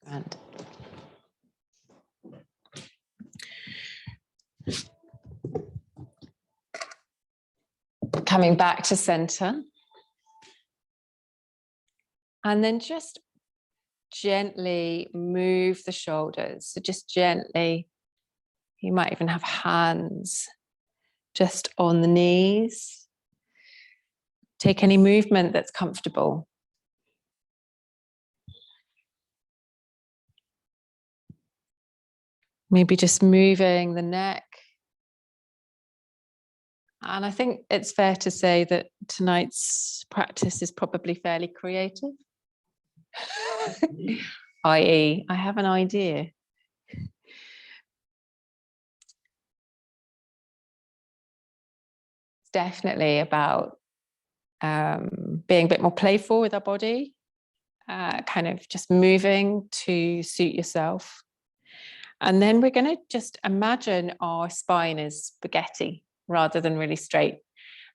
And coming back to center. And then just gently move the shoulders. So just gently, you might even have hands just on the knees. Take any movement that's comfortable. Maybe just moving the neck. And I think it's fair to say that tonight's practice is probably fairly creative. i.e., I have an idea. It's definitely about being a bit more playful with our body, kind of just moving to suit yourself. And then we're going to just imagine our spine is spaghetti rather than really straight.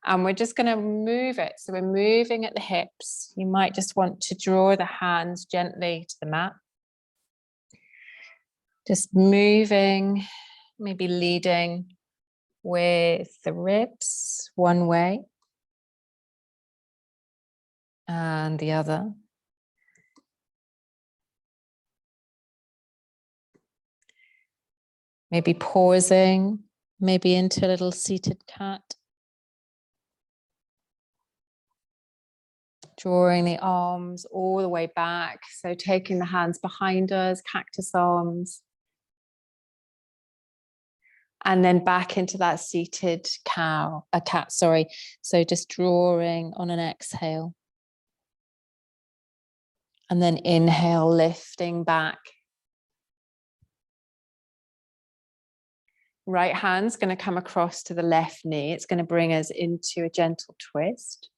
And we're just going to move it. So we're moving at the hips. You might just want to draw the hands gently to the mat. Just moving, maybe leading with the ribs one way and the other. Maybe pausing, maybe into a little seated cat. Drawing the arms all the way back. So taking the hands behind us, cactus arms. And then back into that seated cat, sorry. So just drawing on an exhale. And then inhale, lifting back. Right hand's going to come across to the left knee. It's going to bring us into a gentle twist.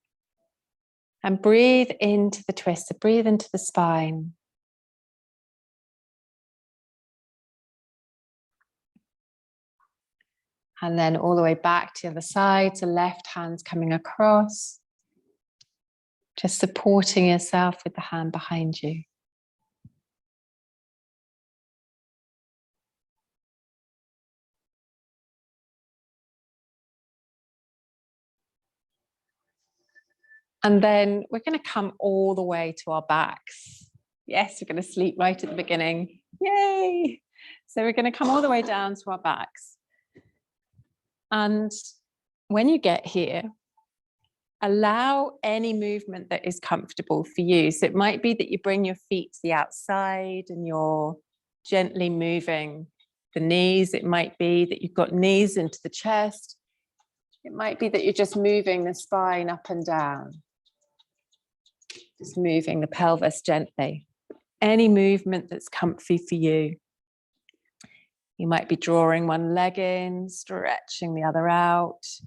And breathe into the twist, so breathe into the spine. And then all the way back to the other side, so left hand's coming across. Just supporting yourself with the hand behind you. And then we're going to come all the way to our backs. Yes, we're going to sleep right at the beginning. Yay! So we're going to come all the way down to our backs. And when you get here, allow any movement that is comfortable for you. So it might be that you bring your feet to the outside and you're gently moving the knees. It might be that you've got knees into the chest. It might be that you're just moving the spine up and down. Just moving the pelvis gently. Any movement that's comfy for you. You might be drawing one leg in, stretching the other out. So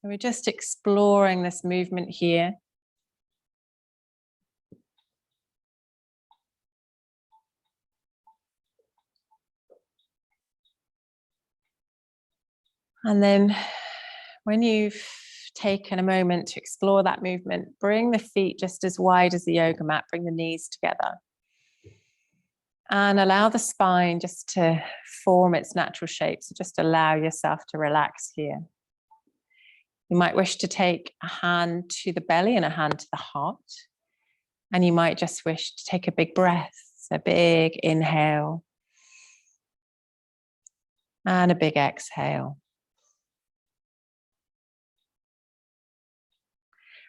we're just exploring this movement here. And then when you've taken a moment to explore that movement, bring the feet just as wide as the yoga mat, bring the knees together. And allow the spine just to form its natural shape. So just allow yourself to relax here. You might wish to take a hand to the belly and a hand to the heart. And you might just wish to take a big breath. So big inhale. And a big exhale.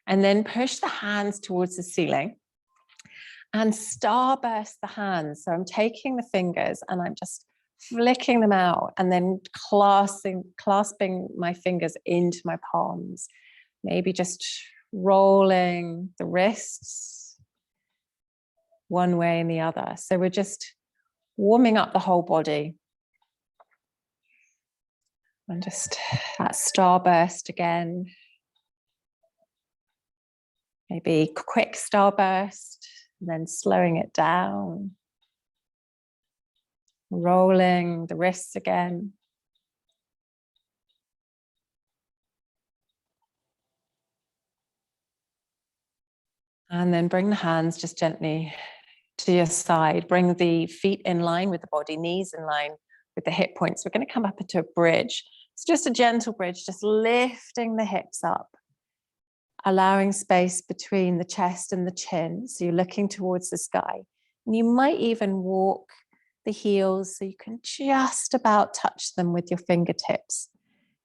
And then push the hands towards the ceiling and starburst the hands. So I'm taking the fingers and I'm just flicking them out and then clasping my fingers into my palms. Maybe just rolling the wrists one way and the other. So we're just warming up the whole body. And just that starburst again. Maybe quick starburst, then slowing it down. Rolling the wrists again. And then bring the hands just gently to your side. Bring the feet in line with the body, knees in line with the hip points. We're going to come up into a bridge. It's just a gentle bridge, just lifting the hips up, allowing space between the chest and the chin. So you're looking towards the sky. And you might even walk the heels so you can just about touch them with your fingertips,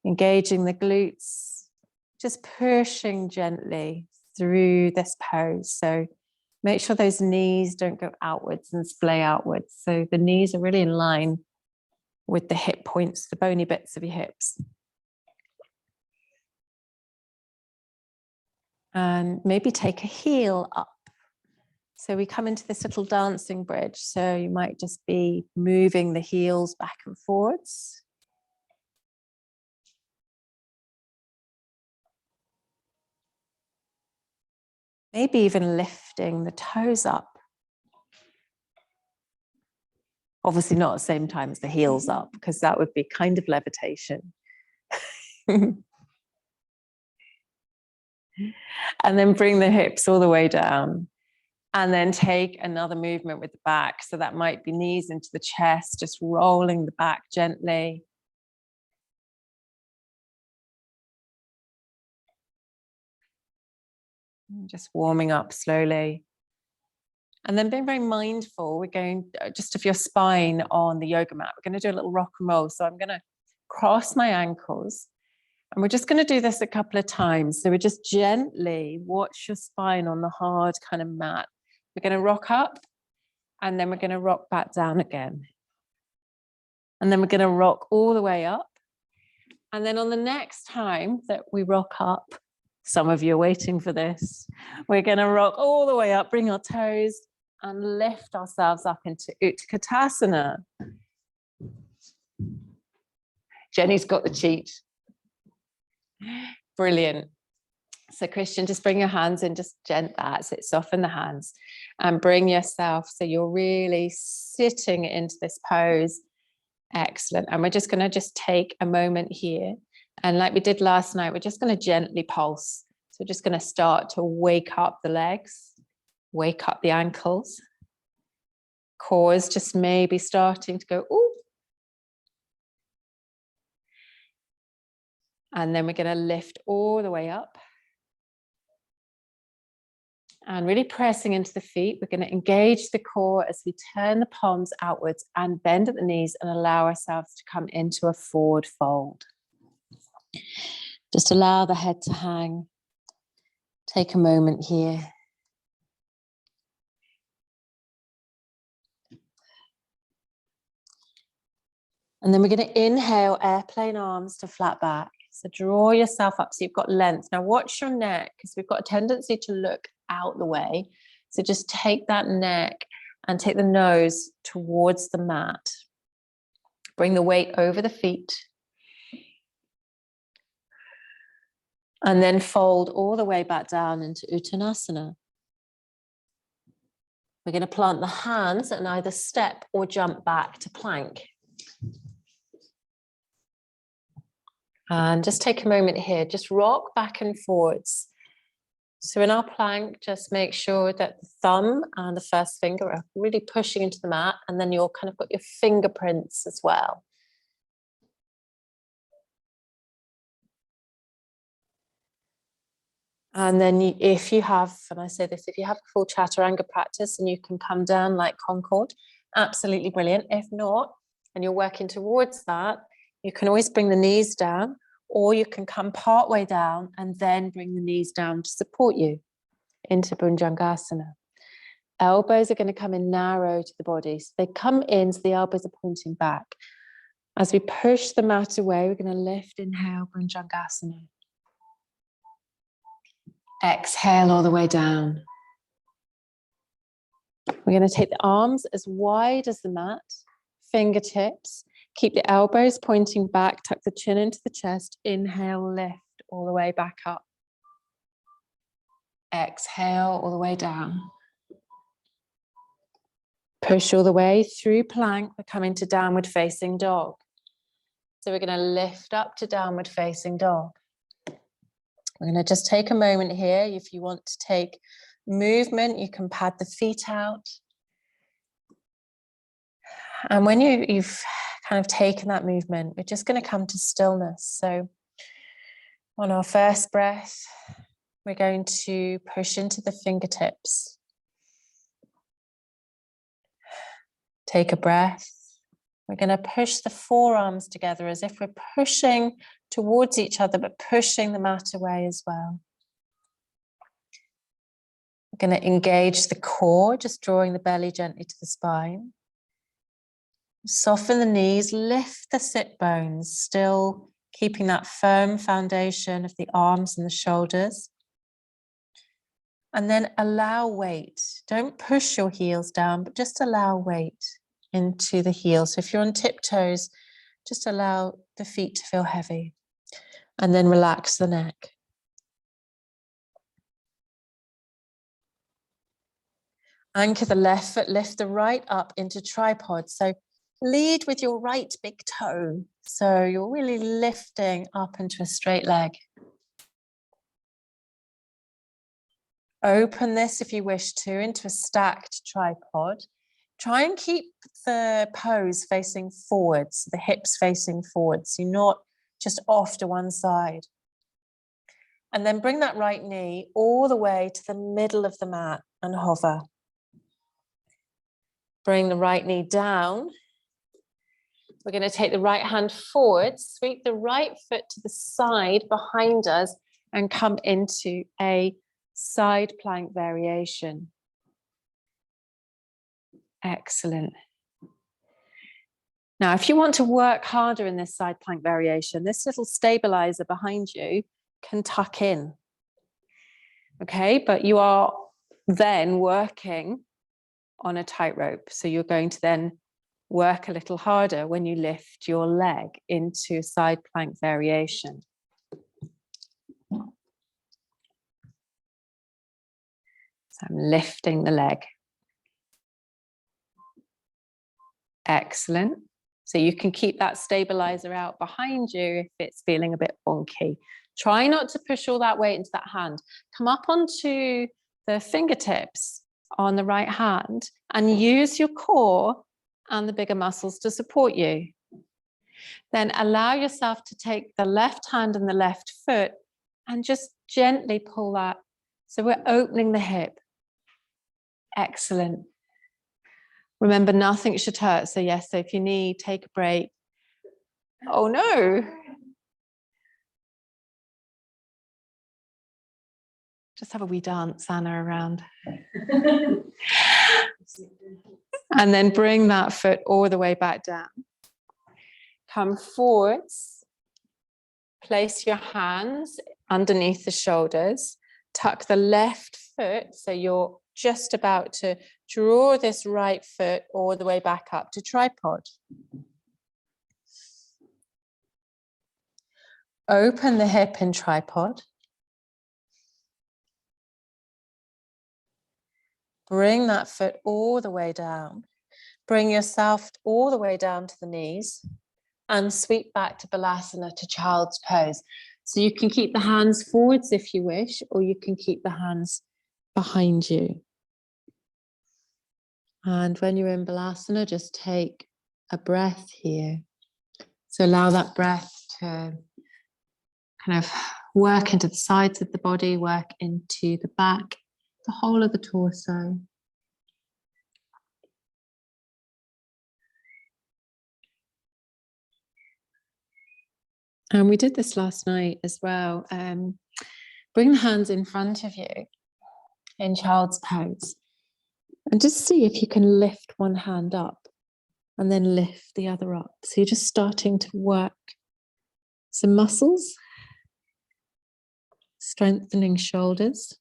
engaging the glutes, just pushing gently through this pose. So make sure those knees don't go outwards and splay outwards. So the knees are really in line with the hip points, the bony bits of your hips. And maybe take a heel up. So we come into this little dancing bridge. So you might just be moving the heels back and forwards. Maybe even lifting the toes up. Obviously not at the same time as the heels up, because that would be kind of levitation. And then bring the hips all the way down. And then take another movement with the back. So that might be knees into the chest, just rolling the back gently. Just warming up slowly. And then being very mindful, we're going just of your spine on the yoga mat. We're going to do a little rock and roll. So I'm going to cross my ankles. And we're just going to do this a couple of times. So we just gently watch your spine on the hard kind of mat. We're going to rock up, and then we're going to rock back down again. And then we're going to rock all the way up. And then on the next time that we rock up, some of you are waiting for this, we're going to rock all the way up, bring our toes, and lift ourselves up into Utkatasana. Jenny's got the cheat. Brilliant. So Christian, just bring your hands in, just that, so soften the hands and bring yourself so you're really sitting into this pose. Excellent. And we're just going to take a moment here. And like we did last night, we're just going to gently pulse. So we're just going to start to wake up the legs, wake up the ankles. Core is just maybe starting to go, ooh. And then we're going to lift all the way up. And really pressing into the feet. We're going to engage the core as we turn the palms outwards and bend at the knees and allow ourselves to come into a forward fold. Just allow the head to hang. Take a moment here. And then we're going to inhale, airplane arms to flat back. So draw yourself up so you've got length. Now watch your neck, because we've got a tendency to look out the way. So just take that neck and take the nose towards the mat. Bring the weight over the feet. And then fold all the way back down into Uttanasana. We're going to plant the hands and either step or jump back to plank. And just take a moment here, just rock back and forwards. So in our plank, just make sure that the thumb and the first finger are really pushing into the mat, and then you're kind of got your fingerprints as well. And then if you have, and I say this, if you have a full chaturanga practice and you can come down like Concord, absolutely brilliant. If not, and you're working towards that, you can always bring the knees down, or you can come part way down and then bring the knees down to support you into Bhujangasana. Elbows are going to come in narrow to the body. So they come in, so the elbows are pointing back. As we push the mat away, we're going to lift, inhale, Bhujangasana. Exhale all the way down. We're going to take the arms as wide as the mat, fingertips. Keep the elbows pointing back, tuck the chin into the chest. Inhale, lift all the way back up. Exhale all the way down. Push all the way through plank. We're coming to downward facing dog. So we're going to lift up to downward facing dog. We're going to just take a moment here. If you want to take movement, you can pad the feet out. And when you've kind of taken that movement, we're just going to come to stillness. So on our first breath, we're going to push into the fingertips. Take a breath. We're going to push the forearms together as if we're pushing towards each other, but pushing the mat away as well. We're going to engage the core, just drawing the belly gently to the spine. Soften the knees, lift the sit bones, still keeping that firm foundation of the arms and the shoulders. And then allow weight. Don't push your heels down, but just allow weight into the heels. So if you're on tiptoes, just allow the feet to feel heavy. And then relax the neck. Anchor the left foot, lift the right up into tripod. So lead with your right big toe. So you're really lifting up into a straight leg. Open this if you wish to into a stacked tripod. Try and keep the pose facing forwards, the hips facing forwards. You're not just off to one side. And then bring that right knee all the way to the middle of the mat and hover. Bring the right knee down. We're going to take the right hand forward, sweep the right foot to the side behind us and come into a side plank variation. Excellent. Now, if you want to work harder in this side plank variation, this little stabilizer behind you can tuck in. Okay, but you are then working on a tightrope. So you're going to then work a little harder when you lift your leg into side plank variation. So I'm lifting the leg. Excellent. So you can keep that stabilizer out behind you if it's feeling a bit wonky. Try not to push all that weight into that hand. Come up onto the fingertips on the right hand and use your core and the bigger muscles to support you. Then allow yourself to take the left hand and the left foot and just gently pull that. So we're opening the hip. Excellent. Remember, nothing should hurt. So yes, so if you need, take a break. Oh no. Just have a wee dance, Anna, around. And then bring that foot all the way back down. Come forwards. Place your hands underneath the shoulders. Tuck the left foot, so you're just about to draw this right foot all the way back up to tripod. Open the hip in tripod. Bring that foot all the way down. Bring yourself all the way down to the knees and sweep back to Balasana, to child's pose. So you can keep the hands forwards if you wish, or you can keep the hands behind you. And when you're in Balasana, just take a breath here. So allow that breath to kind of work into the sides of the body, work into the back, the whole of the torso. And we did this last night as well. Bring the hands in front of you in child's pose. And just see if you can lift one hand up and then lift the other up. So you're just starting to work some muscles, strengthening shoulders.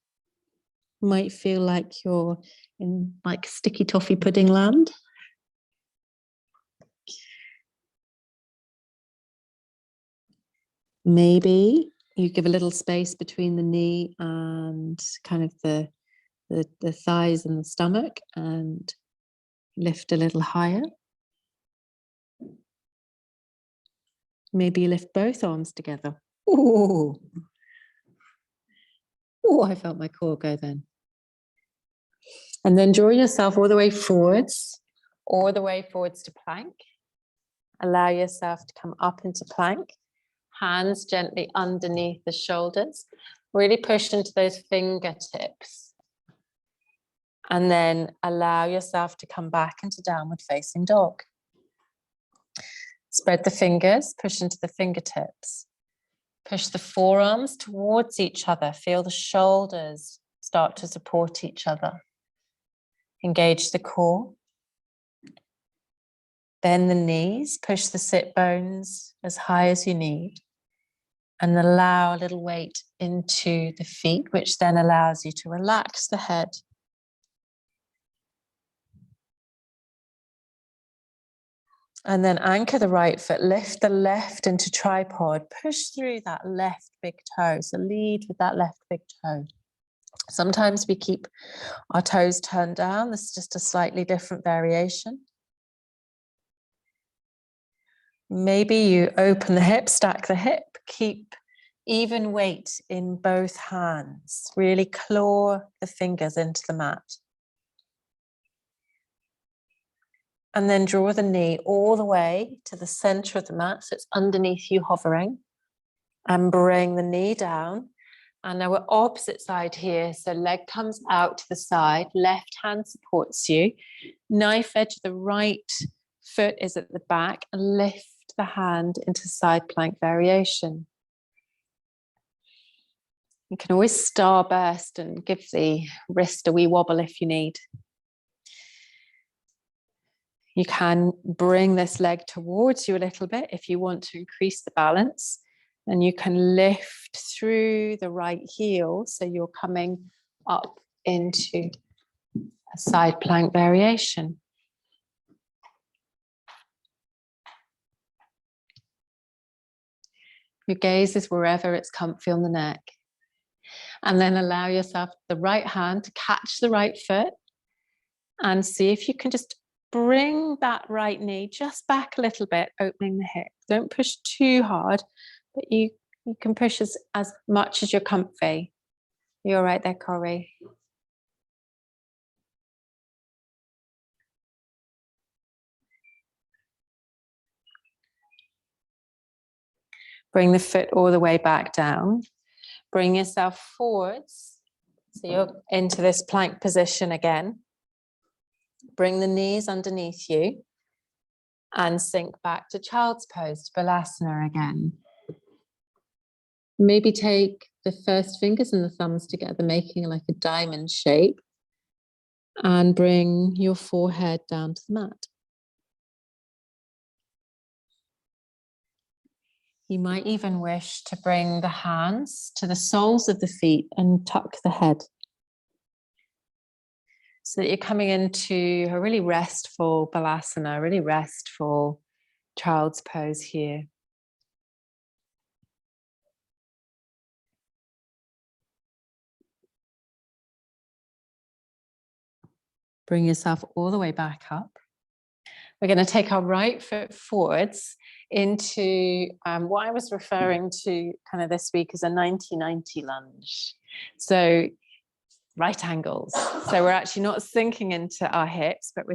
Might feel like you're in like sticky toffee pudding land. Maybe you give a little space between the knee and kind of the thighs and the stomach and lift a little higher. Maybe you lift both arms together. Ooh. Oh, I felt my core go then. And then draw yourself all the way forwards, all the way forwards to plank. Allow yourself to come up into plank. Hands gently underneath the shoulders. Really push into those fingertips. And then allow yourself to come back into downward facing dog. Spread the fingers, push into the fingertips. Push the forearms towards each other. Feel the shoulders start to support each other. Engage the core. Bend the knees, push the sit bones as high as you need. And allow a little weight into the feet, which then allows you to relax the head. And then anchor the right foot, lift the left into tripod, push through that left big toe. So lead with that left big toe. Sometimes we keep our toes turned down. This is just a slightly different variation. Maybe you open the hip, stack the hip, keep even weight in both hands. Really claw the fingers into the mat. And then draw the knee all the way to the center of the mat, so it's underneath you hovering. And bring the knee down. And now we're opposite side here, so leg comes out to the side, left hand supports you. Knife edge of the right foot is at the back, and lift the hand into side plank variation. You can always starburst and give the wrist a wee wobble if you need. You can bring this leg towards you a little bit if you want to increase the balance. And you can lift through the right heel, so you're coming up into a side plank variation. Your gaze is wherever it's comfy on the neck. And then allow yourself the right hand to catch the right foot and see if you can just bring that right knee just back a little bit, opening the hip. Don't push too hard, but you can push as much as you're comfy. You're right there, Corey. Bring the foot all the way back down. Bring yourself forwards. So you're into this plank position again. Bring the knees underneath you and sink back to child's pose, Balasana again. Maybe take the first fingers and the thumbs together, making like a diamond shape, and bring your forehead down to the mat. You might even wish to bring the hands to the soles of the feet and tuck the head, so that you're coming into a really restful Balasana, really restful child's pose here. Bring yourself all the way back up. We're going to take our right foot forwards into what I was referring to kind of this week as a 90-90 lunge. So right angles. So we're actually not sinking into our hips, but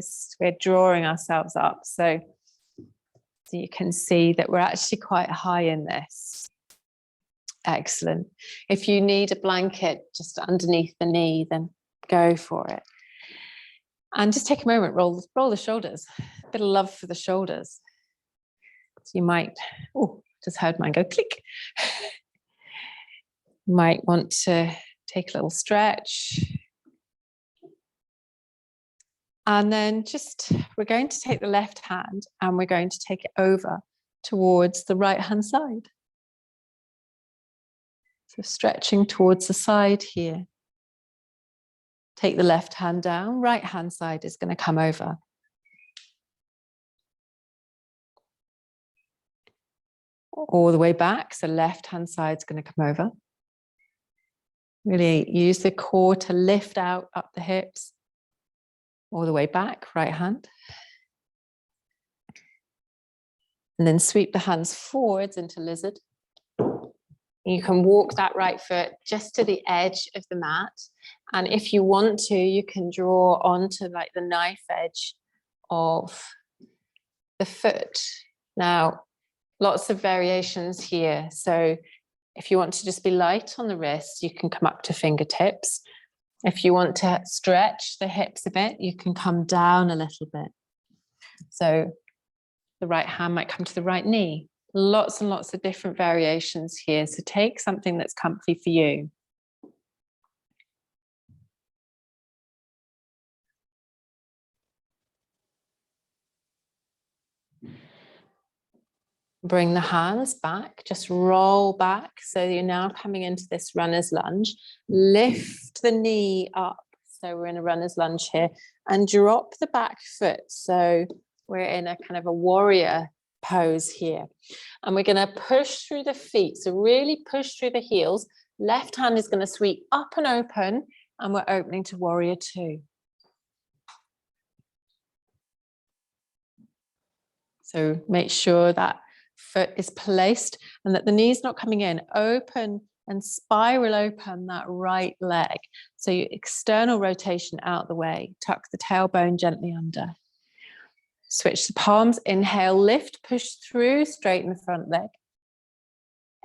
we're drawing ourselves up. So you can see that we're actually quite high in this. Excellent. If you need a blanket just underneath the knee, then go for it. And just take a moment, roll the shoulders. A bit of love for the shoulders. So you might, just heard mine go click. You might want to take a little stretch. And then we're going to take the left hand and we're going to take it over towards the right hand side. So stretching towards the side here. Take the left hand down, right hand side is going to come over. All the way back, so left hand side is going to come over. Really use the core to lift out up the hips. All the way back, right hand. And then sweep the hands forwards into lizard. You can walk that right foot just to the edge of the mat. And if you want to, you can draw onto like the knife edge of the foot. Now, lots of variations here. So if you want to just be light on the wrists, you can come up to fingertips. If you want to stretch the hips a bit, you can come down a little bit. So the right hand might come to the right knee. Lots and lots of different variations here. So take something that's comfy for you. Bring the hands back, just roll back. So you're now coming into this runner's lunge. Lift the knee up. So we're in a runner's lunge here, and drop the back foot. So we're in a kind of a warrior pose here. And we're going to push through the feet. So really push through the heels. Left hand is going to sweep up and open, and we're opening to warrior two. So make sure that foot is placed and that the knee's not coming in. Open and spiral open that right leg. So your external rotation out the way. Tuck the tailbone gently under. Switch the palms. Inhale, lift, push through, straighten the front leg.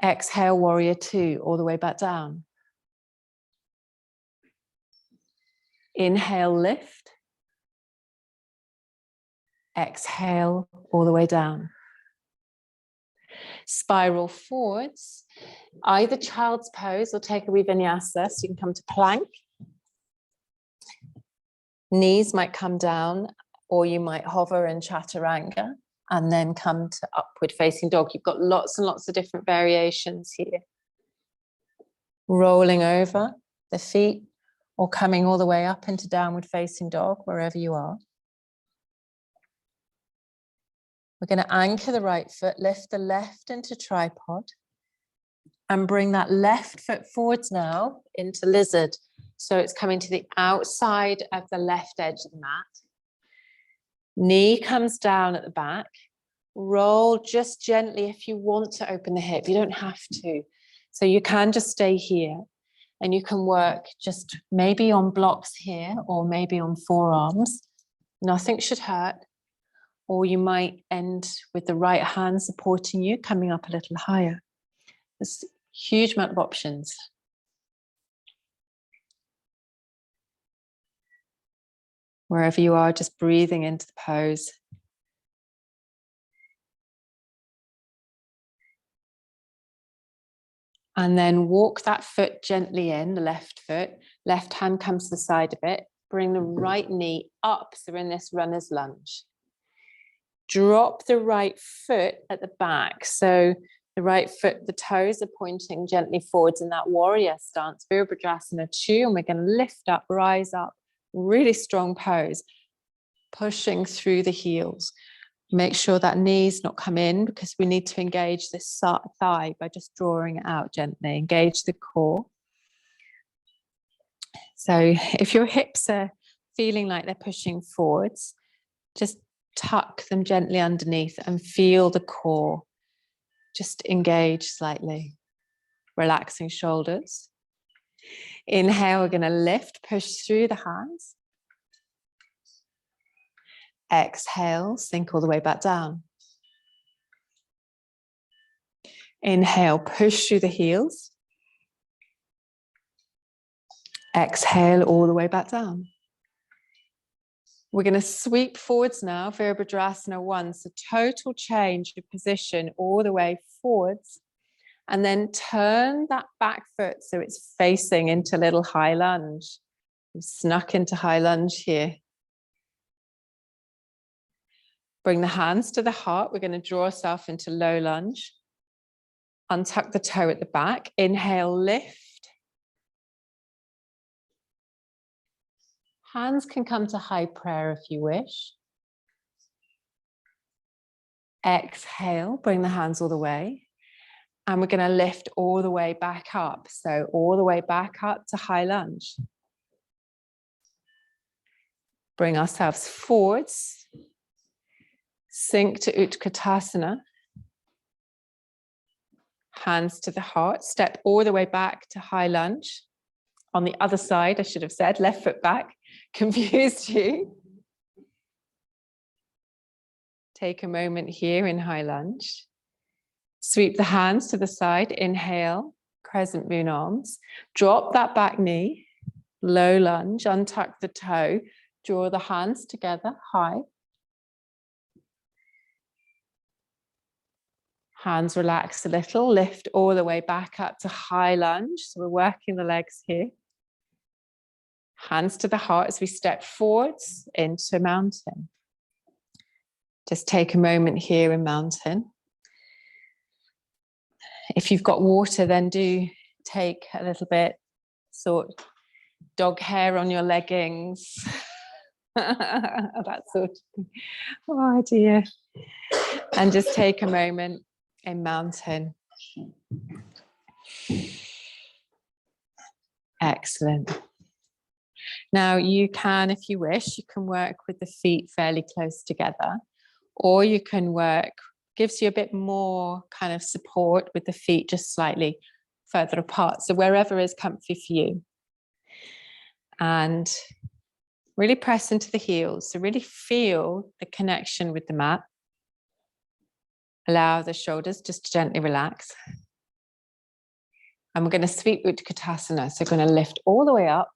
Exhale, warrior two, all the way back down. Inhale, lift. Exhale, all the way down. Spiral forwards, either child's pose or take a wee vinyasa. So you can come to plank. Knees might come down, or you might hover in chaturanga and then come to upward facing dog. You've got lots and lots of different variations here. Rolling over the feet or coming all the way up into downward facing dog, wherever you are. We're going to anchor the right foot, lift the left into tripod, and bring that left foot forwards now into lizard. So it's coming to the outside of the left edge of the mat. Knee comes down at the back. Roll just gently if you want to open the hip. You don't have to. So you can just stay here, and you can work just maybe on blocks here or maybe on forearms. Nothing should hurt. Or you might end with the right hand supporting you, coming up a little higher. There's a huge amount of options. Wherever you are, just breathing into the pose. And then walk that foot gently in, the left foot. Left hand comes to the side of it. Bring the right knee up. So we're in this runner's lunge. Drop the right foot at the back. So the right foot, the toes are pointing gently forwards in that warrior stance, Virabhadrasana 2, and we're going to lift up, rise up, really strong pose, pushing through the heels. Make sure that knee's not come in, because we need to engage this thigh by just drawing it out gently. Engage the core. So if your hips are feeling like they're pushing forwards, just tuck them gently underneath and feel the core. Just engage slightly. Relaxing shoulders. Inhale, we're going to lift, push through the hands. Exhale, sink all the way back down. Inhale, push through the heels. Exhale, all the way back down. We're going to sweep forwards now, Virabhadrasana 1. So total change of position all the way forwards. And then turn that back foot so it's facing into a little high lunge. We've snuck into high lunge here. Bring the hands to the heart. We're going to draw ourselves into low lunge. Untuck the toe at the back. Inhale, lift. Hands can come to high prayer if you wish. Exhale, bring the hands all the way. And we're going to lift all the way back up. So all the way back up to high lunge. Bring ourselves forwards. Sink to Utkatasana. Hands to the heart. Step all the way back to high lunge. On the other side, I should have said, left foot back. Confused you. Take a moment here in high lunge. Sweep the hands to the side. Inhale, crescent moon arms. Drop that back knee. Low lunge, untuck the toe. Draw the hands together, high. Hands relax a little, lift all the way back up to high lunge. So we're working the legs here. Hands to the heart as we step forwards into mountain. Just take a moment here in mountain. If you've got water, then do take a little bit, sort dog hair on your leggings. That sort of thing. Oh dear. And just take a moment in mountain. Excellent. Now you can, if you wish, you can work with the feet fairly close together, or you can work, gives you a bit more kind of support with the feet just slightly further apart. So wherever is comfy for you. And really press into the heels. So really feel the connection with the mat. Allow the shoulders just to gently relax. And we're going to sweep Utkatasana. So we're going to lift all the way up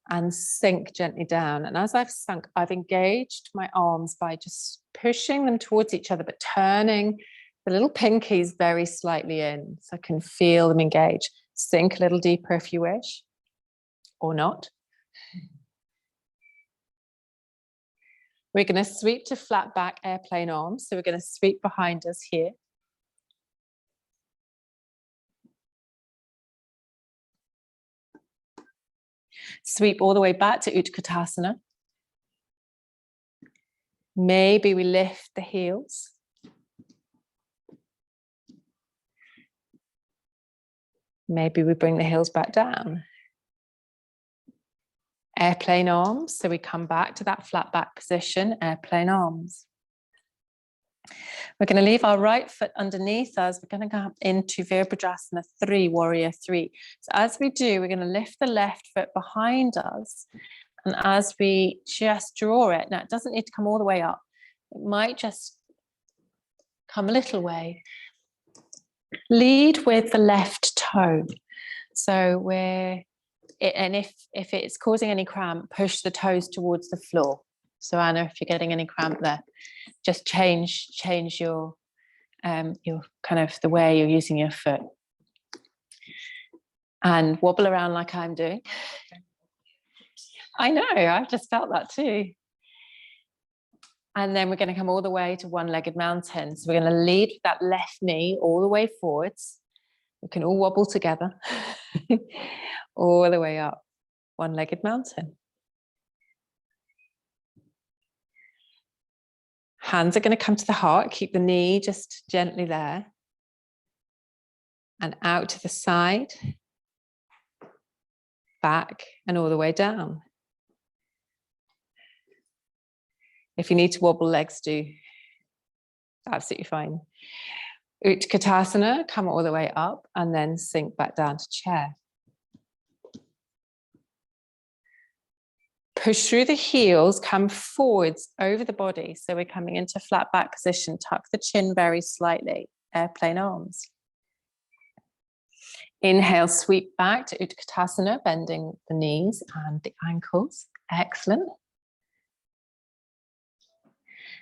and sink gently down. And as I've sunk, I've engaged my arms by just pushing them towards each other, but turning the little pinkies very slightly in so I can feel them engage. Sink a little deeper if you wish, or not. We're going to sweep to flat back airplane arms. So we're going to sweep behind us here. Sweep all the way back to Utkatasana. Maybe we lift the heels. Maybe we bring the heels back down. Airplane arms, so we come back to that flat back position, airplane arms. We're going to leave our right foot underneath us. We're going to go into Virabhadrasana 3, Warrior 3. So as we do, we're going to lift the left foot behind us. And as we just draw it, now it doesn't need to come all the way up. It might just come a little way. Lead with the left toe. So and if it's causing any cramp, push the toes towards the floor. So Anna, if you're getting any cramp there, just change your kind of the way you're using your foot. And wobble around like I'm doing. I know, I've just felt that too. And then we're going to come all the way to one-legged mountain. So we're going to lead with that left knee all the way forwards. We can all wobble together. All the way up, one-legged mountain. Hands are going to come to the heart. Keep the knee just gently there. And out to the side, back, and all the way down. If you need to wobble legs, do. Absolutely fine. Utkatasana, come all the way up, and then sink back down to chair. Push through the heels, come forwards over the body. So we're coming into flat back position. Tuck the chin very slightly. Airplane arms. Inhale, sweep back to Utkatasana, bending the knees and the ankles. Excellent.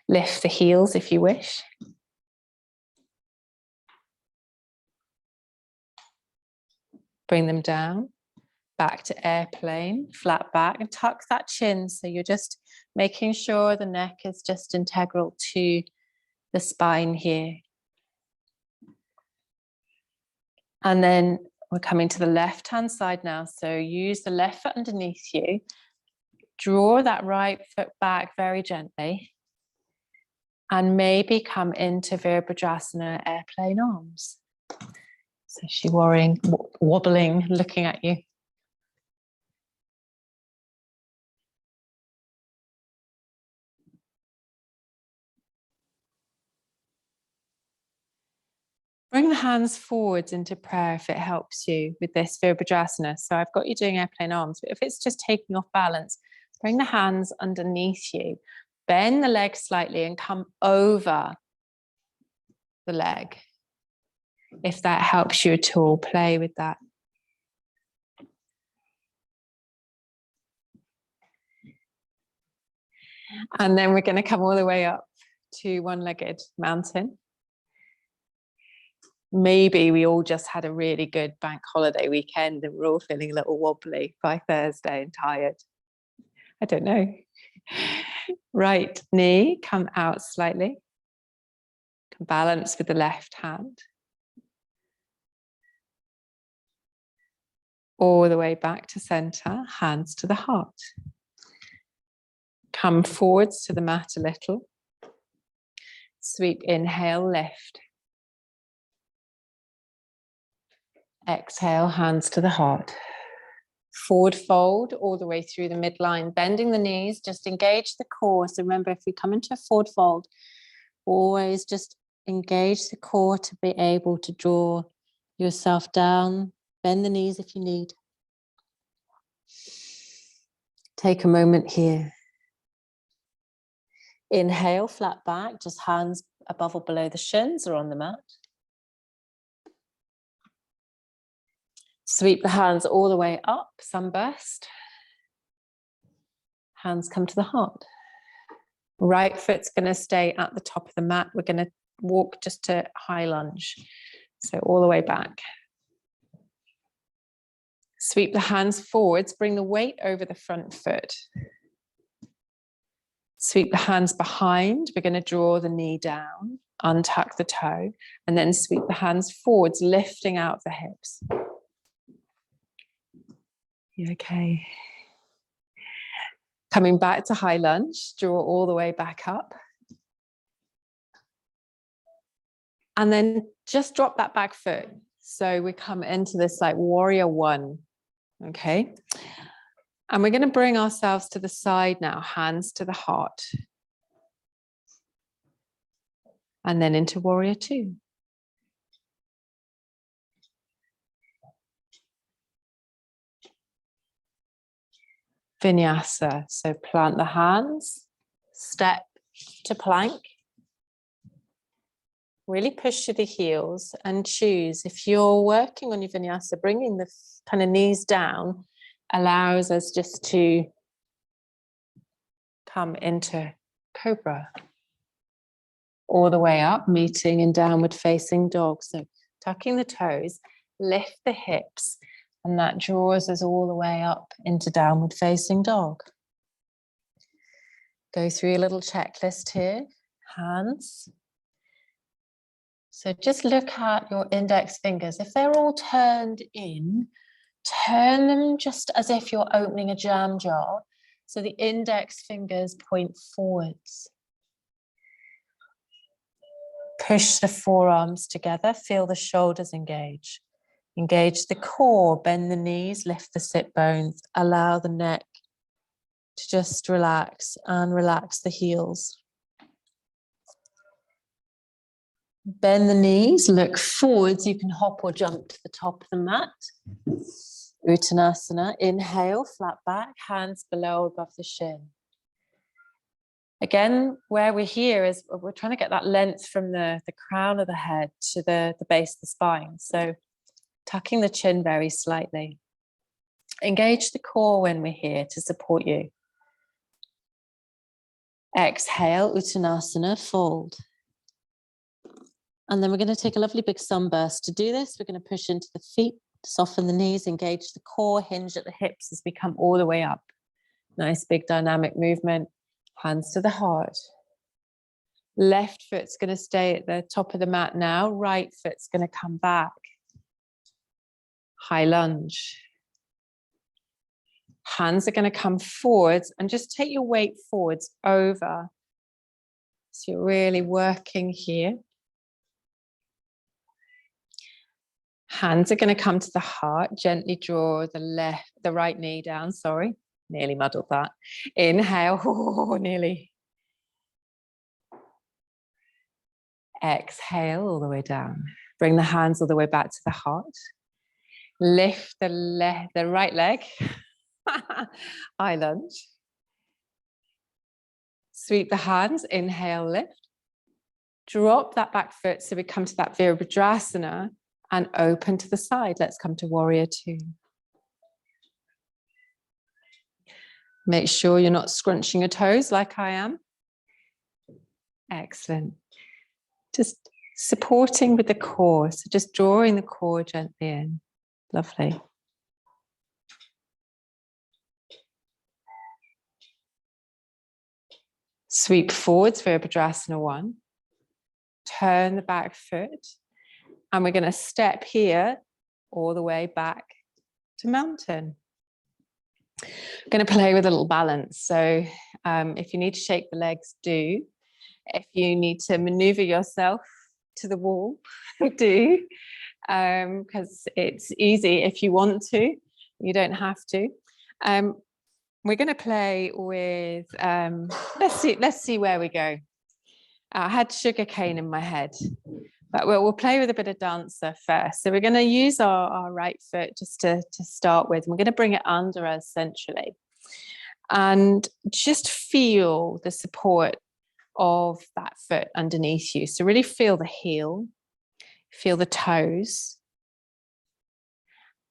Lift the heels if you wish. Bring them down. Back to airplane, flat back, and tuck that chin. So you're just making sure the neck is just integral to the spine here. And then we're coming to the left-hand side now. So use the left foot underneath you. Draw that right foot back very gently. And maybe come into Virabhadrasana, airplane arms. So she's wobbling, looking at you. Bring the hands forwards into prayer if it helps you with this Virabhadrasana. So I've got you doing airplane arms, but if it's just taking off balance, bring the hands underneath you. Bend the leg slightly and come over the leg. If that helps you at all, play with that. And then we're going to come all the way up to one-legged mountain. Maybe we all just had a really good bank holiday weekend and we're all feeling a little wobbly by Thursday and tired. I don't know. Right knee, come out slightly. Balance with the left hand. All the way back to center, hands to the heart. Come forwards to the mat a little. Sweep, inhale, lift. Exhale, hands to the heart. Forward fold all the way through the midline, bending the knees, just engage the core. So remember, if we come into a forward fold, always just engage the core to be able to draw yourself down. Bend the knees if you need. Take a moment here. Inhale, flat back, just hands above or below the shins or on the mat. Sweep the hands all the way up, sunburst. Hands come to the heart. Right foot's going to stay at the top of the mat. We're going to walk just to high lunge. So all the way back. Sweep the hands forwards, bring the weight over the front foot. Sweep the hands behind. We're going to draw the knee down, untuck the toe, and then sweep the hands forwards, lifting out the hips. You okay? Coming back to high lunge, draw all the way back up. And then just drop that back foot. So we come into this like warrior one, okay? And we're going to bring ourselves to the side now, hands to the heart. And then into warrior two. Vinyasa, so plant the hands, step to plank. Really push to the heels and choose. If you're working on your vinyasa, bringing the kind of knees down allows us just to come into cobra. All the way up, meeting in downward facing dog. So tucking the toes, lift the hips, and that draws us all the way up into downward facing dog. Go through a little checklist here. Hands. So just look at your index fingers. If they're all turned in, turn them just as if you're opening a jam jar. So the index fingers point forwards. Push the forearms together. Feel the shoulders engage. Engage the core, bend the knees, lift the sit bones, allow the neck to just relax and relax the heels. Bend the knees, look forwards. You can hop or jump to the top of the mat. Uttanasana, inhale, flat back, hands below or above the shin. Again, where we're here is we're trying to get that length from the crown of the head to the base of the spine. So tucking the chin very slightly. Engage the core when we're here to support you. Exhale, Uttanasana, fold. And then we're going to take a lovely big sunburst. To do this, we're going to push into the feet, soften the knees, engage the core, hinge at the hips as we come all the way up. Nice big dynamic movement. Hands to the heart. Left foot's going to stay at the top of the mat now. Right foot's going to come back. High lunge. Hands are going to come forwards and just take your weight forwards over. So you're really working here. Hands are going to come to the heart. Gently draw the right knee down. Sorry, nearly muddled that. Inhale, oh, nearly. Exhale all the way down. Bring the hands all the way back to the heart. Lift the right leg. High lunge. Sweep the hands, inhale, lift. Drop that back foot so we come to that Virabhadrasana and open to the side. Let's come to Warrior Two. Make sure you're not scrunching your toes like I am. Excellent. Just supporting with the core, so just drawing the core gently in. Lovely. Sweep forwards, Virabhadrasana 1. Turn the back foot, and we're going to step here all the way back to mountain. I'm going to play with a little balance. So if you need to shake the legs, do. If you need to maneuver yourself to the wall, do. Because it's easy if you want to. You don't have to. We're going to play with, let's see where we go. I had sugar cane in my head, but we'll play with a bit of dancer first. So we're going to use our right foot just to start with. We're going to bring it under us centrally and just feel the support of that foot underneath you. So really feel the heel, feel the toes.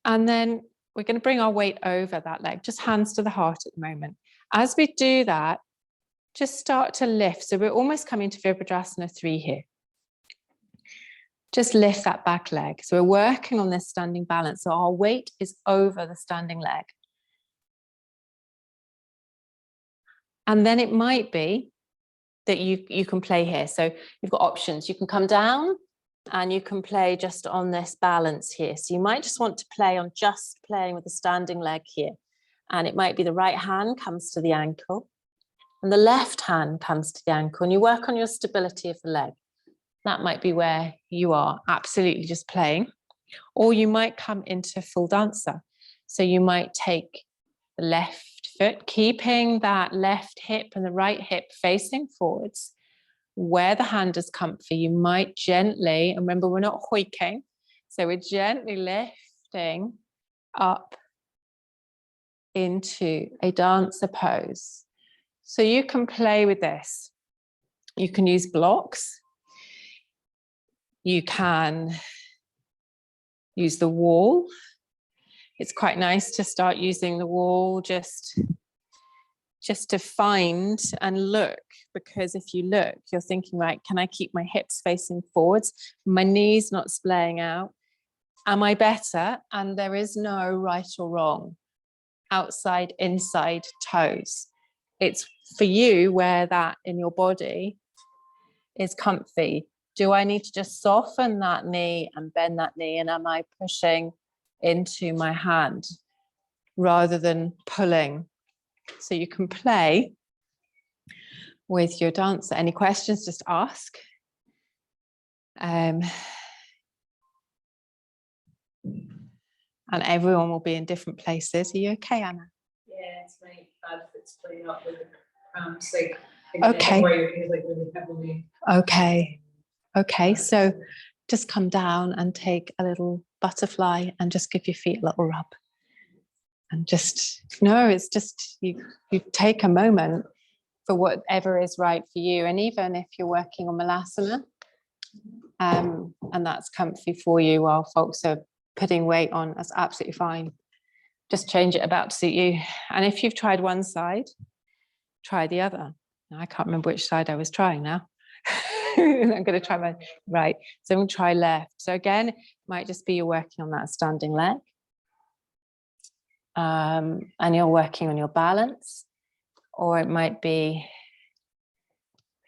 And then we're going to bring our weight over that leg, just hands to the heart at the moment. As we do that, just start to lift. So we're almost coming to Virabhadrasana 3 here. Just lift that back leg. So we're working on this standing balance. So our weight is over the standing leg. And then it might be that you can play here. So you've got options. You can come down and you can play just on this balance here. So you might just want to play on just playing with the standing leg here. And it might be the right hand comes to the ankle and the left hand comes to the ankle, and you work on your stability of the leg. That might be where you are, absolutely just playing. Or you might come into full dancer. So you might take the left foot, keeping that left hip and the right hip facing forwards. Where the hand is comfy, you might gently, and remember we're not hoiking, so we're gently lifting up into a dancer pose. So you can play with this. You can use blocks. You can use the wall. It's quite nice to start using the wall just to find and look, because if you look, you're thinking, right, can I keep my hips facing forwards? My knees not splaying out? Am I better? And there is no right or wrong. Outside, inside, toes. It's for you where that in your body is comfy. Do I need to just soften that knee and bend that knee? And am I pushing into my hand rather than pulling? So you can play with your dancer. Any questions, just ask. And everyone will be in different places. Are you okay, Anna? Yeah, it's my bad foot's playing up with the cramps. Like, okay. Like really heavily. Okay. So just come down and take a little butterfly and just give your feet a little rub. And just, no, it's just, you take a moment for whatever is right for you. And even if you're working on Malasana, and that's comfy for you while folks are putting weight on, that's absolutely fine. Just change it about to suit you. And if you've tried one side, try the other. Now, I can't remember which side I was trying now. I'm going to try my right. So I'm going to try left. So again, it might just be you're working on that standing leg. And you're working on your balance. Or it might be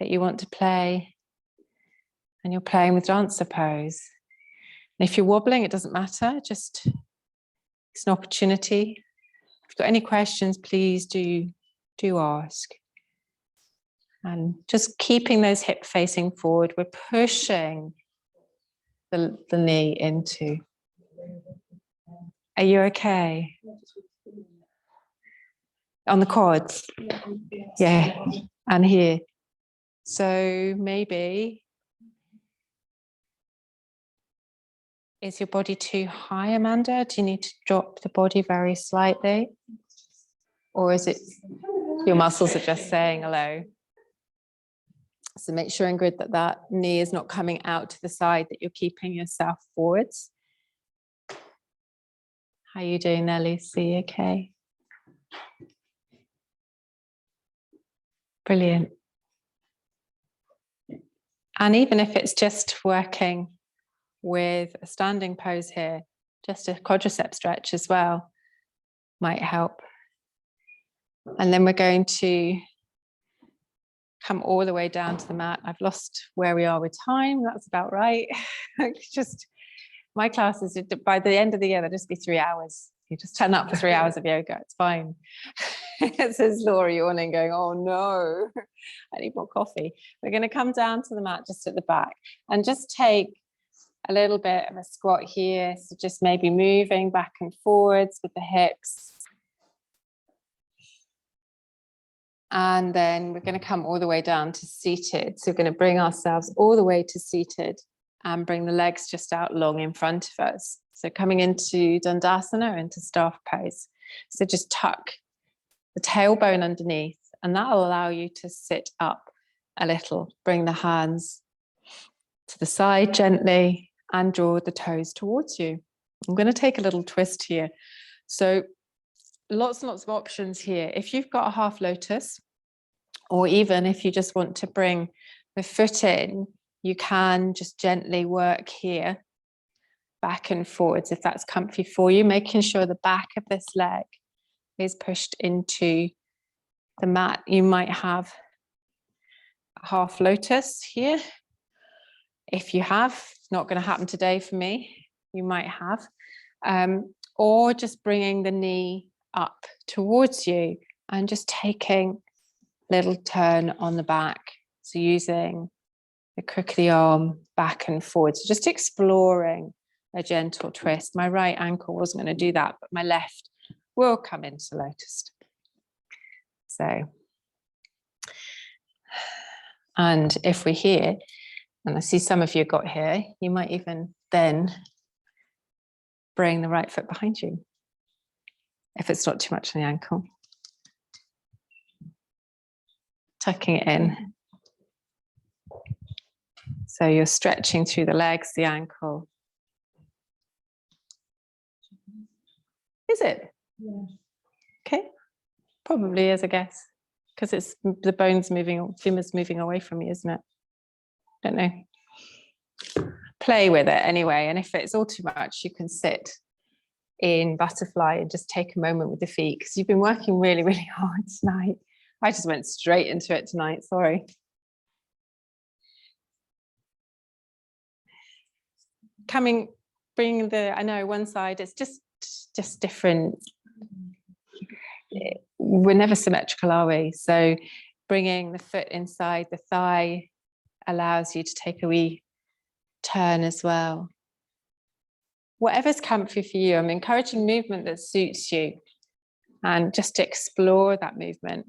that you want to play and you're playing with dancer pose. And if you're wobbling, it doesn't matter. Just, it's an opportunity. If you've got any questions, please do ask. And just keeping those hips facing forward, we're pushing the knee into. Are you okay? On the quads? Yeah, and here. So maybe, is your body too high, Amanda? Do you need to drop the body very slightly? Or is it your muscles are just saying hello? So make sure, Ingrid, that that knee is not coming out to the side, that you're keeping yourself forwards. How are you doing there, Lucy? Okay. Brilliant. And even if it's just working with a standing pose here, just a quadricep stretch as well might help. And then we're going to come all the way down to the mat. I've lost where we are with time. That's about right. Just my classes, by the end of the year, they'll just be 3 hours. You just turn up for 3 hours of yoga. It's fine. It says Laura yawning, going, oh no, I need more coffee. We're going to come down to the mat just at the back and just take a little bit of a squat here. So just maybe moving back and forwards with the hips. And then we're going to come all the way down to seated. So we're going to bring ourselves all the way to seated and bring the legs just out long in front of us. So coming into Dandasana, into staff pose. So just tuck the tailbone underneath, and that will allow you to sit up a little. Bring the hands to the side gently and draw the toes towards you. I'm going to take a little twist here. So lots and lots of options here. If you've got a half lotus, or even if you just want to bring the foot in, you can just gently work here, back and forwards if that's comfy for you, making sure the back of this leg is pushed into the mat. You might have a half lotus here. If you have, it's not going to happen today for me, you might have, or just bringing the knee up towards you and just taking a little turn on the back. So using the crook of the arm back and forward. So just exploring a gentle twist. My right ankle wasn't going to do that, but my left will come into lotus. So, and if we're here, and I see some of you got here, you might even then bring the right foot behind you, if it's not too much on the ankle. Tucking it in. So you're stretching through the legs, the ankle. Is it? Yeah. Okay. Probably is, I guess, because it's the bones moving, femur's moving away from you, isn't it? Don't know. Play with it anyway. And if it's all too much, you can sit in butterfly and just take a moment with the feet, because you've been working really, really hard tonight. I just went straight into it tonight, sorry. Bring the, I know one side, it's just different. We're never symmetrical, are we? So bringing the foot inside the thigh allows you to take a wee turn as well. Whatever's comfy for you, I'm encouraging movement that suits you and just to explore that movement.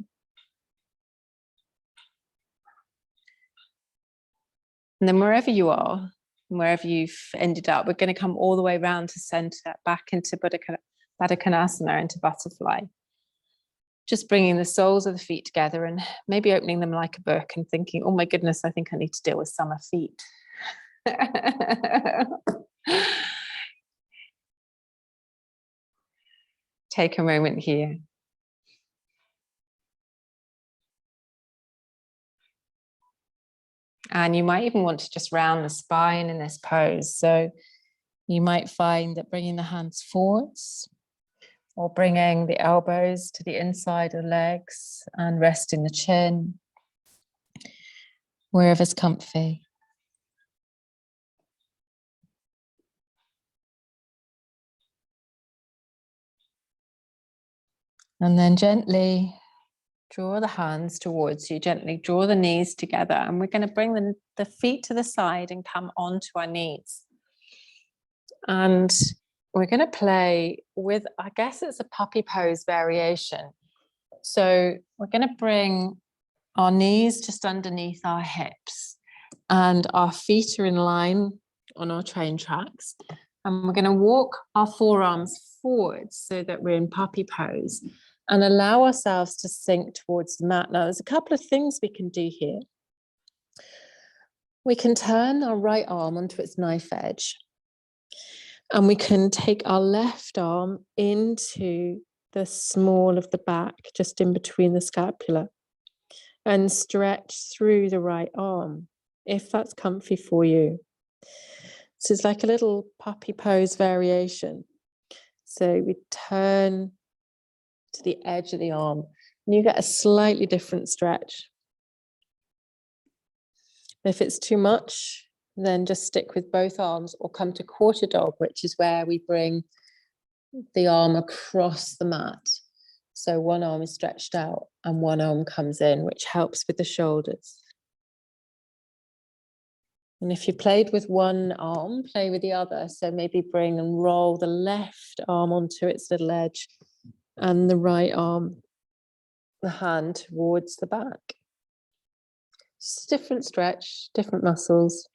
And then wherever you are, wherever you've ended up, we're going to come all the way around to center, back into Baddha Konasana, into butterfly. Just bringing the soles of the feet together and maybe opening them like a book and thinking, oh my goodness, I think I need to deal with summer feet. Take a moment here. And you might even want to just round the spine in this pose. So you might find that bringing the hands forwards or bringing the elbows to the inside of the legs and resting the chin, wherever's comfy. And then gently draw the hands towards you, gently draw the knees together, and we're going to bring the feet to the side and come onto our knees. And we're going to play with, I guess it's a puppy pose variation. So we're going to bring our knees just underneath our hips and our feet are in line on our train tracks. And we're going to walk our forearms forwards so that we're in puppy pose and allow ourselves to sink towards the mat. Now, there's a couple of things we can do here. We can turn our right arm onto its knife edge, and we can take our left arm into the small of the back, just in between the scapula, and stretch through the right arm, if that's comfy for you. So it's like a little puppy pose variation. So we turn to the edge of the arm, and you get a slightly different stretch. If it's too much, then just stick with both arms or come to quarter dog, which is where we bring the arm across the mat. So one arm is stretched out and one arm comes in, which helps with the shoulders. And if you played with one arm, play with the other. So maybe bring and roll the left arm onto its little edge and the right arm, the hand towards the back. Just a different stretch, different muscles.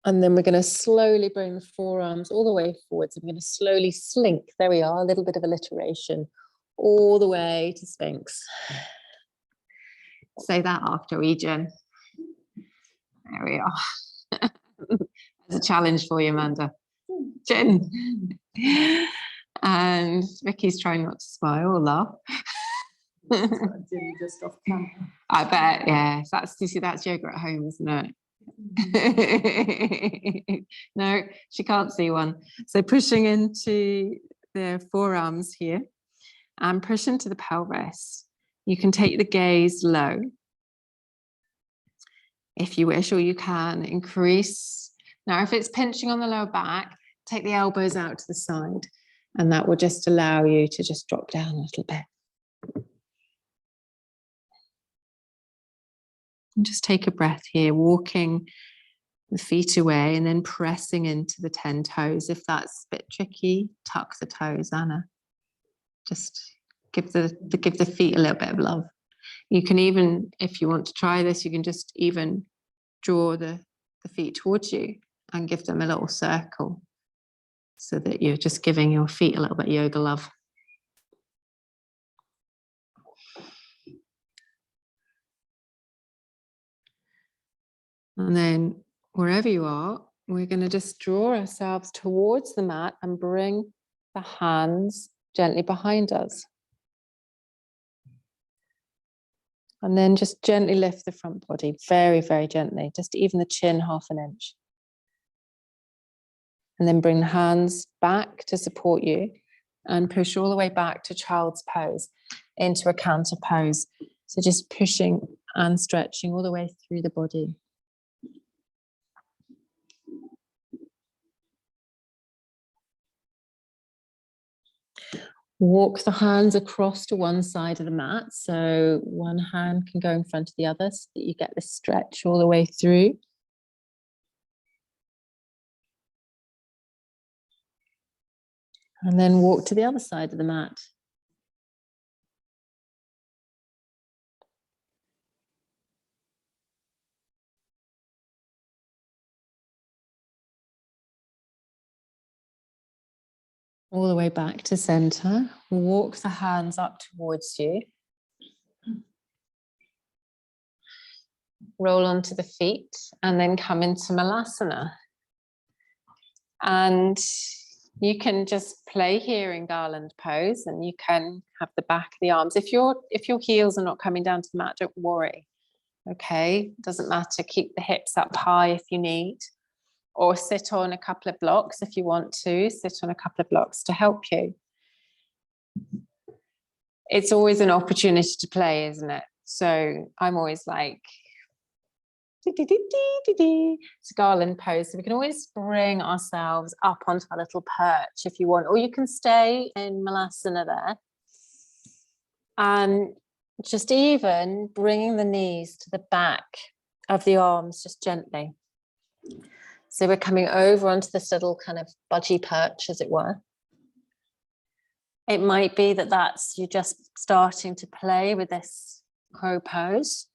And then we're going to slowly bring the forearms all the way forwards. I'm going to slowly slink. There we are, a little bit of alliteration, all the way to Sphinx. Say that after me, Jen. There we are. There's a challenge for you, Amanda. Jen. And Vicky's trying not to smile or laugh. Jim just off camera. I bet, yes. You see, that's yoga at home, isn't it? No, she can't see one. So pushing into the forearms here and push into the pelvis. You can take the gaze low if you wish, or you can increase. Now, if it's pinching on the lower back, take the elbows out to the side, and that will just allow you to just drop down a little bit. And just take a breath here, walking the feet away and then pressing into the 10 toes. If that's a bit tricky, tuck the toes, Anna. Just give the feet a little bit of love. You can even, if you want to try this, you can just even draw the feet towards you and give them a little circle so that you're just giving your feet a little bit of yoga love. And then wherever you are, we're going to just draw ourselves towards the mat and bring the hands gently behind us. And then just gently lift the front body, very, very gently, just even the chin 1/2 inch. And then bring the hands back to support you and push all the way back to child's pose into a counter pose. So just pushing and stretching all the way through the body. Walk the hands across to one side of the mat. So one hand can go in front of the other so that you get this stretch all the way through. And then walk to the other side of the mat. All the way back to center. Walk the hands up towards you. Roll onto the feet and then come into Malasana. And you can just play here in garland pose, and you can have the back of the arms. If your heels are not coming down to the mat, don't worry. Okay, doesn't matter. Keep the hips up high if you need. Or sit on a couple of blocks if you want to. Sit on a couple of blocks to help you. It's always an opportunity to play, isn't it? So I'm always like, it's a garland pose. So we can always bring ourselves up onto our little perch if you want, or you can stay in Malasana there. And just even bringing the knees to the back of the arms, just gently. So we're coming over onto this little kind of budgie perch, as it were. It might be that you're just starting to play with this crow pose.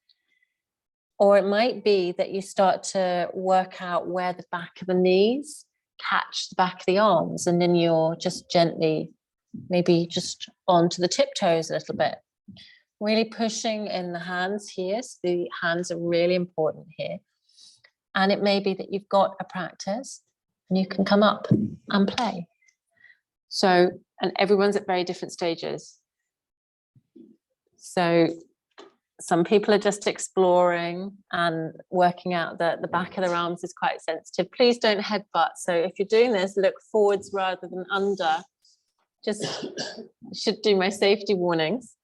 Or it might be that you start to work out where the back of the knees catch the back of the arms, and then you're just gently, maybe just onto the tiptoes a little bit. Really pushing in the hands here. So the hands are really important here. And it may be that you've got a practice and you can come up and play. So, and everyone's at very different stages. So some people are just exploring and working out that the back of their arms is quite sensitive. Please don't headbutt. So if you're doing this, look forwards rather than under. Just should do my safety warnings.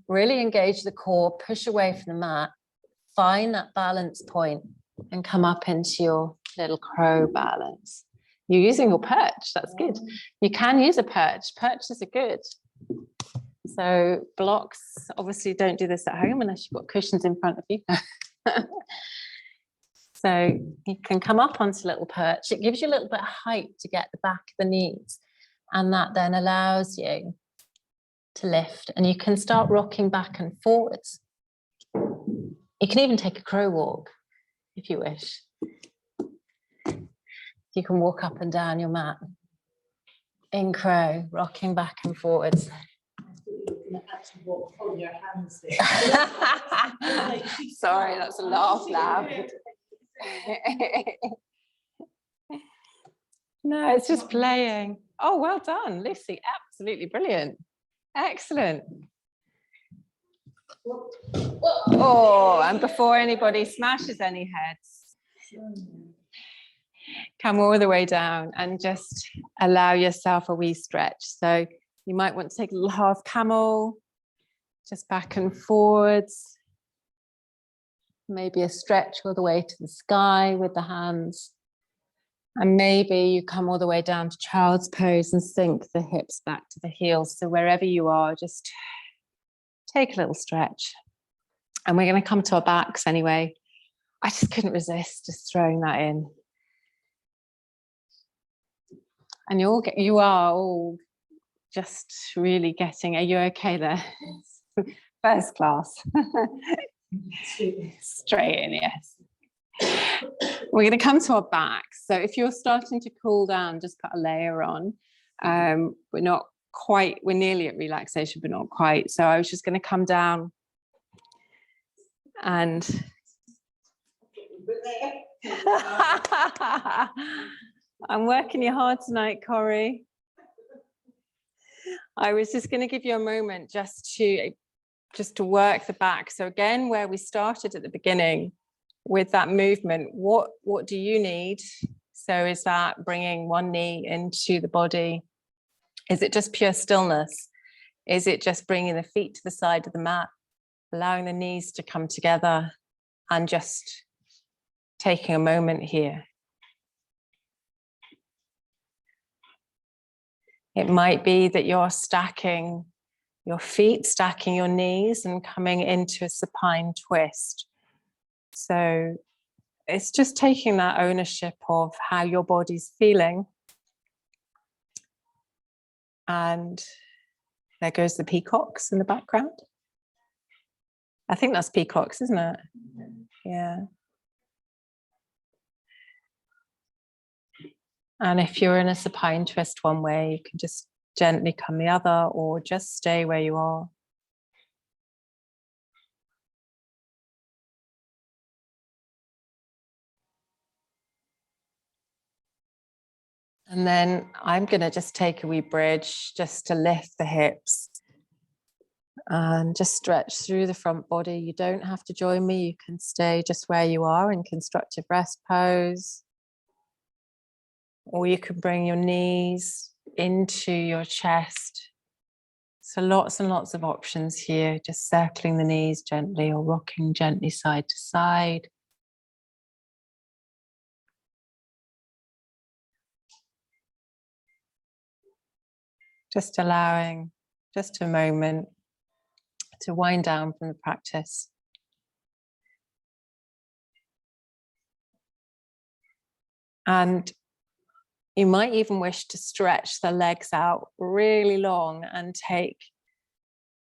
Really engage the core, push away from the mat, find that balance point and come up into your little crow balance. You're using your perch, that's good. You can use a perch, perches are good. So blocks, obviously don't do this at home unless you've got cushions in front of you. So you can come up onto a little perch. It gives you a little bit of height to get the back of the knees. And that then allows you to lift and you can start rocking back and forwards. You can even take a crow walk if you wish. You can walk up and down your mat in crow, rocking back and forwards. Actually walk on your hands there. Sorry, that's a laugh loud. No, it's just playing. Oh, well done, Lucy. Absolutely brilliant. Excellent. Oh, and before anybody smashes any heads, come all the way down and just allow yourself a wee stretch. So you might want to take a little half camel, just back and forwards. Maybe a stretch all the way to the sky with the hands. And maybe you come all the way down to child's pose and sink the hips back to the heels. So wherever you are, just take a little stretch. And we're going to come to our backs anyway. I just couldn't resist just throwing that in. And you are all just really getting, are you okay there? First class. Straight in, yes. We're going to come to our backs. So if you're starting to cool down, just put a layer on. We're not quite, we're nearly at relaxation, but not quite. So I was just going to come down and I'm working you hard tonight, Corey. I was just going to give you a moment just to work the back. So again, where we started at the beginning with that movement, what do you need? So is that bringing one knee into the body? Is it just pure stillness? Is it just bringing the feet to the side of the mat, allowing the knees to come together and just taking a moment here? It might be that you're stacking your feet, stacking your knees and coming into a supine twist. So it's just taking that ownership of how your body's feeling. And there goes the peacocks in the background. I think that's peacocks, isn't it? Yeah. And if you're in a supine twist one way, you can just gently come the other or just stay where you are. And then I'm going to just take a wee bridge just to lift the hips and just stretch through the front body. You don't have to join me. You can stay just where you are in constructive rest pose. Or you can bring your knees into your chest. So lots and lots of options here, just circling the knees gently or rocking gently side to side. Just allowing just a moment to wind down from the practice. And you might even wish to stretch the legs out really long and take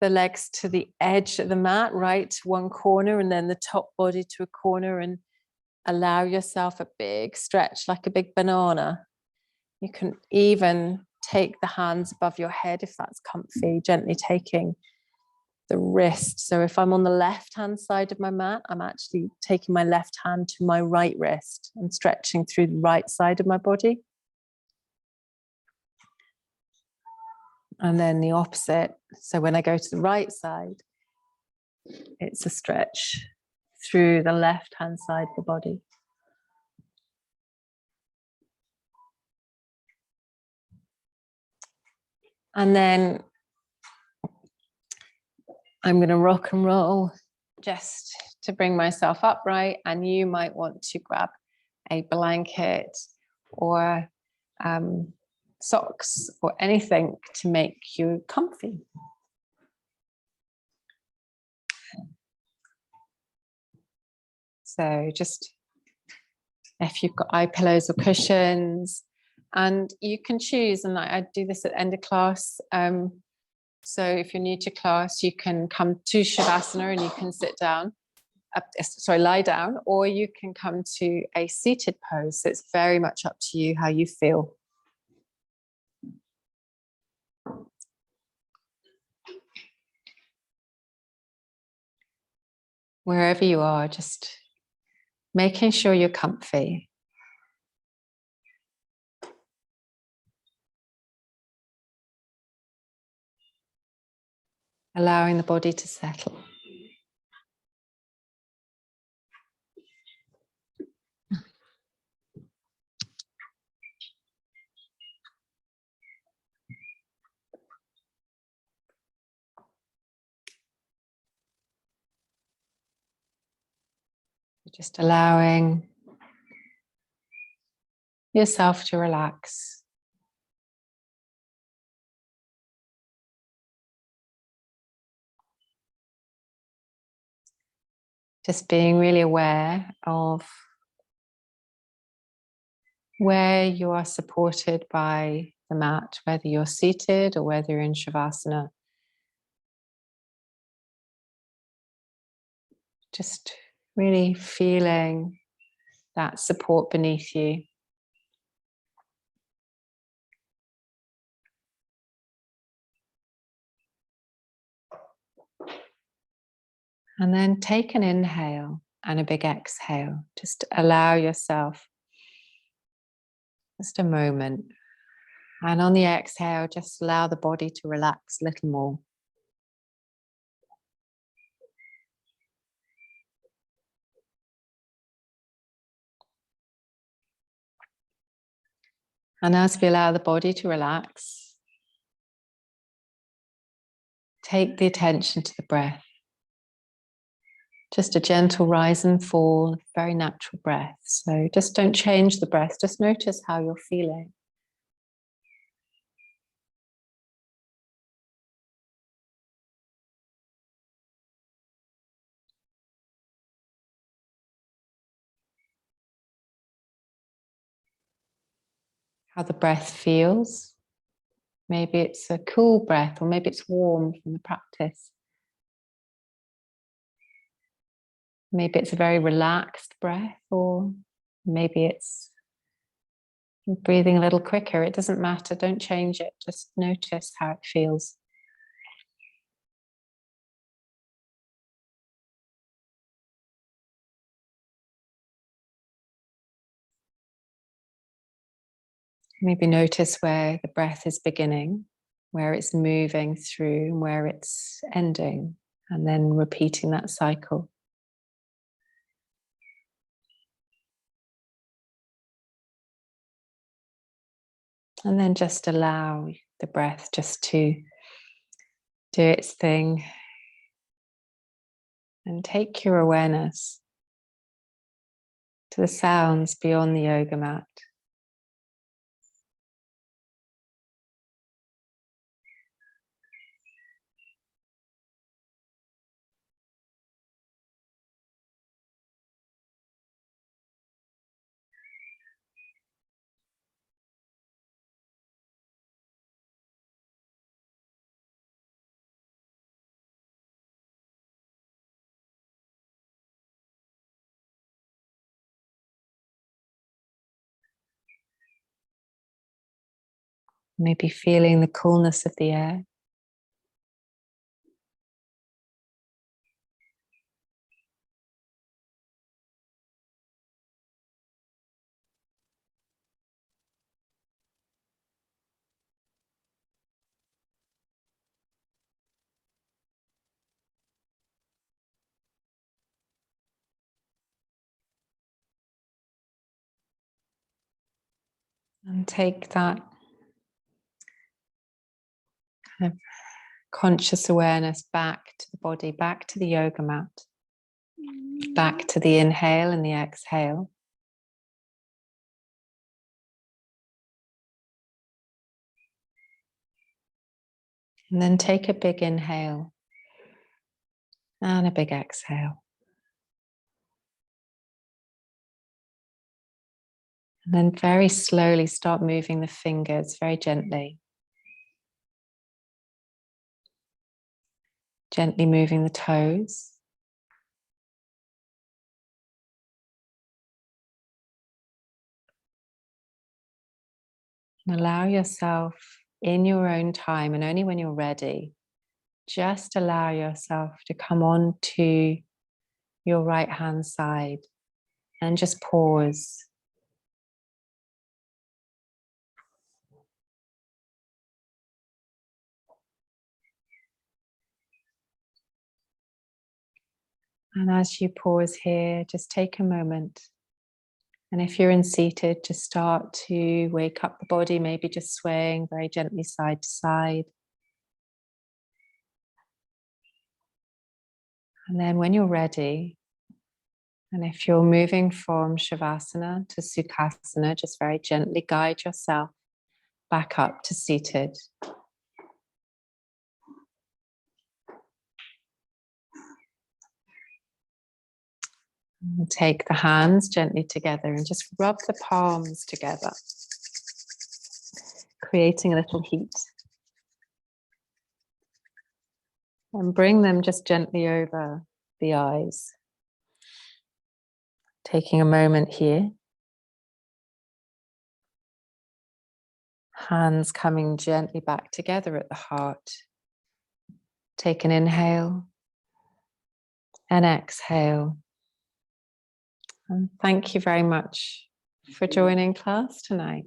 the legs to the edge of the mat, right to one corner, and then the top body to a corner, and allow yourself a big stretch like a big banana. You can even take the hands above your head if that's comfy, gently taking the wrist. So if I'm on the left-hand side of my mat, I'm actually taking my left hand to my right wrist and stretching through the right side of my body. And then the opposite. So when I go to the right side, it's a stretch through the left-hand side of the body. And then I'm going to rock and roll just to bring myself upright. And you might want to grab a blanket or socks or anything to make you comfy. So just if you've got eye pillows or cushions, and you can choose, and I do this at the end of class. So if you're new to class, you can come to Shavasana and you can sit down, lie down, or you can come to a seated pose. So it's very much up to you how you feel. Wherever you are, just making sure you're comfy. Allowing the body to settle. Just allowing yourself to relax. Just being really aware of where you are supported by the mat, whether you're seated or whether you're in Shavasana. Just really feeling that support beneath you. And then take an inhale and a big exhale. Just allow yourself just a moment. And on the exhale, just allow the body to relax a little more. And as we allow the body to relax, take the attention to the breath. Just a gentle rise and fall, very natural breath. So just don't change the breath, just notice how you're feeling. How the breath feels. Maybe it's a cool breath, or maybe it's warm from the practice. Maybe it's a very relaxed breath, or maybe it's breathing a little quicker. It doesn't matter, don't change it, just notice how it feels. Maybe notice where the breath is beginning, where it's moving through, and where it's ending, and then repeating that cycle. And then just allow the breath just to do its thing. And take your awareness to the sounds beyond the yoga mat. Maybe feeling the coolness of the air. And take that kind of conscious awareness back to the body, back to the yoga mat, back to the inhale and the exhale. And then take a big inhale and a big exhale. And then very slowly start moving the fingers very gently. Gently moving the toes. And allow yourself in your own time, and only when you're ready, just allow yourself to come on to your right hand side and just pause. And as you pause here, just take a moment. And if you're in seated, just start to wake up the body, maybe just swaying very gently side to side. And then when you're ready, and if you're moving from Shavasana to Sukhasana, just very gently guide yourself back up to seated. And take the hands gently together and just rub the palms together, creating a little heat. And bring them just gently over the eyes. Taking a moment here. Hands coming gently back together at the heart. Take an inhale and exhale. And thank you very much for joining class tonight.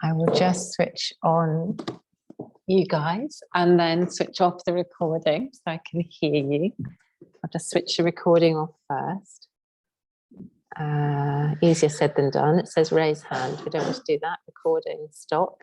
I will just switch on you guys and then switch off the recording so I can hear you. I'll just switch the recording off first. Easier said than done. It says raise hand. We don't want to do that. Recording, stop.